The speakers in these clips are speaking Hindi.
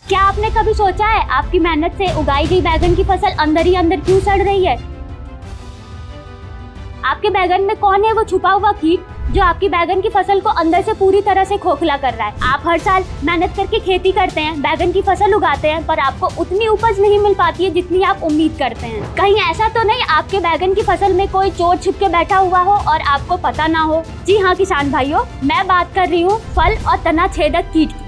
क्या आपने कभी सोचा है आपकी मेहनत से उगाई गई बैगन की फसल अंदर ही अंदर क्यों सड़ रही है? आपके बैगन में कौन है वो छुपा हुआ कीट जो आपकी बैगन की फसल को अंदर से पूरी तरह से खोखला कर रहा है? आप हर साल मेहनत करके खेती करते हैं, बैगन की फसल उगाते हैं, पर आपको उतनी उपज नहीं मिल पाती है जितनी आप उम्मीद करते हैं। कहीं ऐसा तो नहीं आपके बैगन की फसल में कोई चोर छिप के बैठा हुआ हो और आपको पता ना हो? जी हाँ किसान भाइयों, मैं बात कर रही हूँ फल और तना छेदक कीट की।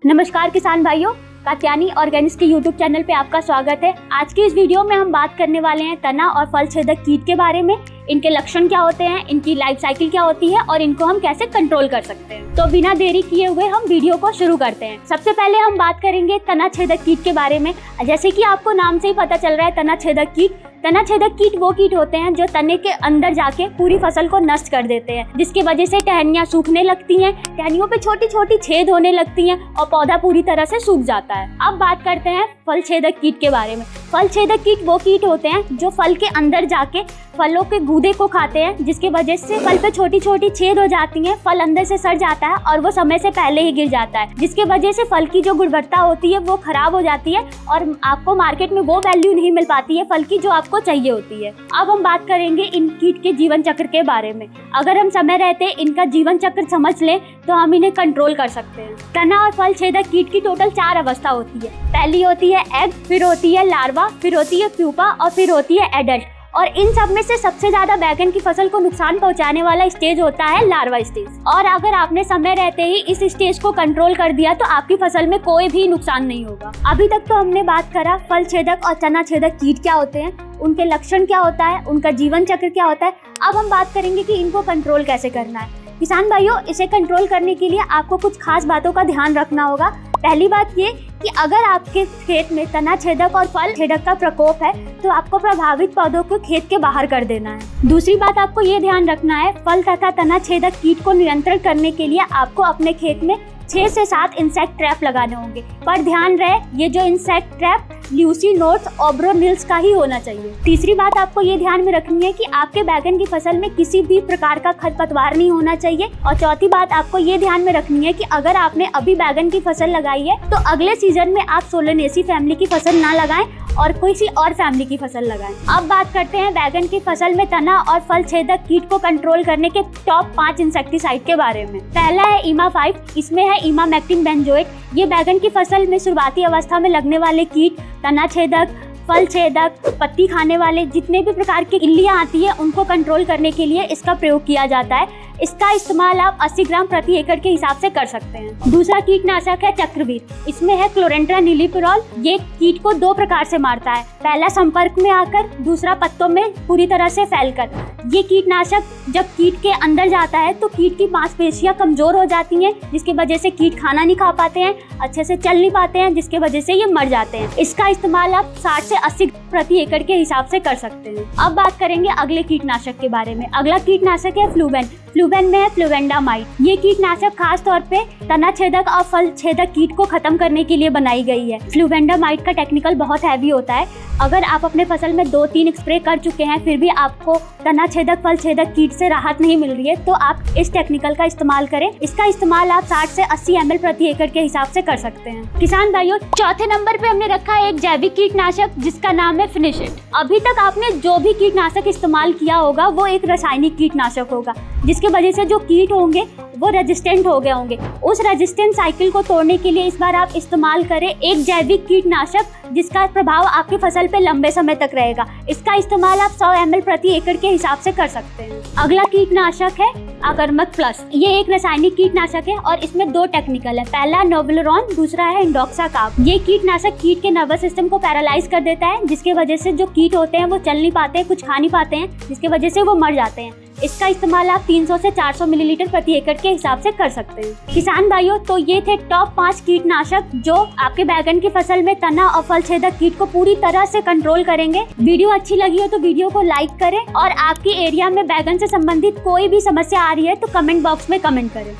नमस्कार किसान भाइयों, कात्यायनी ऑर्गेनिक्स के YouTube चैनल पे आपका स्वागत है। आज की इस वीडियो में हम बात करने वाले हैं तना और फल छेदक कीट के बारे में। इनके लक्षण क्या होते हैं, इनकी लाइफ साइकिल क्या होती है और इनको हम कैसे कंट्रोल कर सकते हैं। तो बिना देरी किए हुए हम वीडियो को शुरू करते हैं। सबसे पहले हम बात करेंगे तना छेदक कीट के बारे में। जैसे कि आपको नाम से ही पता चल रहा है, तना छेदक कीट। तना छेदक कीट वो कीट होते हैं जो तने के अंदर जाके पूरी फसल को नष्ट कर देते हैं, जिसकी वजह से टहनियाँ सूखने लगती हैं, टहनियों पे छोटी छोटी छेद होने लगती हैं और पौधा पूरी तरह से सूख जाता है। अब बात करते हैं फल छेदक कीट के बारे में। फल छेदक कीट वो कीट होते हैं जो फल के अंदर जाके फलों के गूदे को खाते हैं, जिसकी वजह से फल पे छोटी छोटी छेद हो जाती हैं, फल अंदर से सड़ जाता है और वो समय से पहले ही गिर जाता है, जिसकी वजह से फल की जो गुणवत्ता होती है वो खराब हो जाती है और आपको मार्केट में वो वैल्यू नहीं मिल पाती है फल की जो आपको चाहिए होती है। अब हम बात करेंगे इन कीट के जीवन चक्र के बारे में। अगर हम समय रहते इनका जीवन चक्र समझ लें तो हम इन्हें कंट्रोल कर सकते हैं। तना और फल छेदक कीट की टोटल 4 अवस्था होती है। पहली होती है एग, फिर होती है लार्वा, फिर होती है प्यूपा और फिर होती है एडल्ट। और इन सब में से सबसे ज्यादा बैगन की फसल को नुकसान पहुंचाने वाला स्टेज होता है लार्वा स्टेज। और अगर आपने समय रहते ही इस स्टेज को कंट्रोल कर दिया तो आपकी फसल में कोई भी नुकसान नहीं होगा। अभी तक तो हमने बात करा फल छेदक और तना छेदक कीट क्या होते हैं, उनके लक्षण क्या होता है, उनका जीवन चक्र क्या होता है। अब हम बात करेंगे कि इनको कंट्रोल कैसे करना है। किसान भाइयों, इसे कंट्रोल करने के लिए आपको कुछ खास बातों का ध्यान रखना होगा। पहली बात ये कि अगर आपके खेत में तना छेदक और फल छेदक का प्रकोप है तो आपको प्रभावित पौधों को खेत के बाहर कर देना है। दूसरी बात आपको ये ध्यान रखना है, फल तथा तना छेदक कीट को नियंत्रण करने के लिए आपको अपने खेत में 6 से 7 इंसेक्ट ट्रैप लगाने होंगे। पर ध्यान रहे, ये जो इंसेक्ट ट्रैप ल्यूसी नोट्स ओब्रोनिल्स का ही होना चाहिए। तीसरी बात आपको ये ध्यान में रखनी है कि आपके बैगन की फसल में किसी भी प्रकार का खरपतवार नहीं होना चाहिए। और चौथी बात आपको ये ध्यान में रखनी है कि अगर आपने अभी बैगन की फसल लगाई है तो अगले सीजन में आप सोलेनेसी फैमिली की फसल ना लगाएं और किसी और फैमिली की फसल लगाएं। अब बात करते हैं बैगन की फसल में तना और फल छेदक कीट को कंट्रोल करने के टॉप 5 इंसेक्टिसाइड के बारे में। पहला है इमा-5, इसमें है इमामेक्टिन बेंजोएट। ये बैगन की फसल में शुरुआती अवस्था में लगने वाले कीट, तना छेदक, फल छेदक, पत्ती खाने वाले जितने भी प्रकार की इल्लियाँ आती है उनको कंट्रोल करने के लिए इसका प्रयोग किया जाता है। इसका इस्तेमाल आप 80 ग्राम प्रति एकड़ के हिसाब से कर सकते हैं। दूसरा कीटनाशक है चक्रवीर, इसमें है क्लोरेंट्रा नीलीपिरोल। ये कीट को 2 प्रकार से मारता है, पहला संपर्क में आकर, दूसरा पत्तों में पूरी तरह से फैलकर। ये कीटनाशक जब कीट के अंदर जाता है तो कीट की मांसपेशियां कमजोर हो जाती हैं, जिसकी वजह से कीट खाना नहीं खा पाते हैं, अच्छे से चल नहीं पाते हैं, जिसकी वजह से ये मर जाते हैं। इसका इस्तेमाल आप 60 से 80 प्रति एकड़ के हिसाब से कर सकते हैं। अब बात करेंगे अगले कीटनाशक के बारे में। अगला कीटनाशक है फ्लूवेन। फ्लूवेन में है फ्लूवेंडामाइड। ये कीटनाशक खास तौर पे तना छेदक और फल छेदक कीट को खत्म करने के लिए बनाई गई है। फ्लूवेंडामाइड का टेक्निकल बहुत हैवी होता है। अगर आप अपने फसल में 2-3 स्प्रे कर चुके हैं फिर भी आपको तना छेदक फल छेदक कीट से राहत नहीं मिल रही है तो आप इस टेक्निकल का इस्तेमाल करें। इसका इस्तेमाल आप 60 से 80 ml प्रति एकड़ के हिसाब से कर सकते हैं। किसान भाइयों, चौथे नंबर पे हमने रखा है एक जैविक कीटनाशक जिसका नाम है फिनिशिट। अभी तक आपने जो भी कीटनाशक इस्तेमाल किया होगा वो एक रासायनिक कीटनाशक होगा, जिसकी वजह से जो कीट होंगे वो रेजिस्टेंट हो गए होंगे। उस रेजिस्टेंट साइकिल को तोड़ने के लिए इस बार आप इस्तेमाल करें एक जैविक कीटनाशक जिसका प्रभाव आपकी फसल पे लंबे समय तक रहेगा। इसका इस्तेमाल आप 100 ml प्रति एकड़ के हिसाब से कर सकते हैं। अगला कीटनाशक है अकर्मक प्लस। ये एक रासायनिक कीटनाशक है और इसमें 2 टेक्निकल है, पहला नोवलुरॉन, दूसरा है इंडोक्साकार्ब। ये कीटनाशक कीट के नर्वस सिस्टम को पैरालाइज कर देता है, जिसकी वजह से जो कीट होते हैं वो चल नहीं पाते, कुछ खा नहीं पाते हैं, जिसकी वजह से वो मर जाते हैं। इसका इस्तेमाल आप 300 से 400 मिलीलीटर प्रति एकड़ के हिसाब से कर सकते हैं। किसान भाइयों, तो ये थे टॉप 5 कीटनाशक जो आपके बैगन की फसल में तना और फल छेदक कीट को पूरी तरह से कंट्रोल करेंगे। वीडियो अच्छी लगी हो तो वीडियो को लाइक करें और आपकी एरिया में बैगन से संबंधित कोई भी समस्या आ रही है तो कमेंट बॉक्स में कमेंट करें।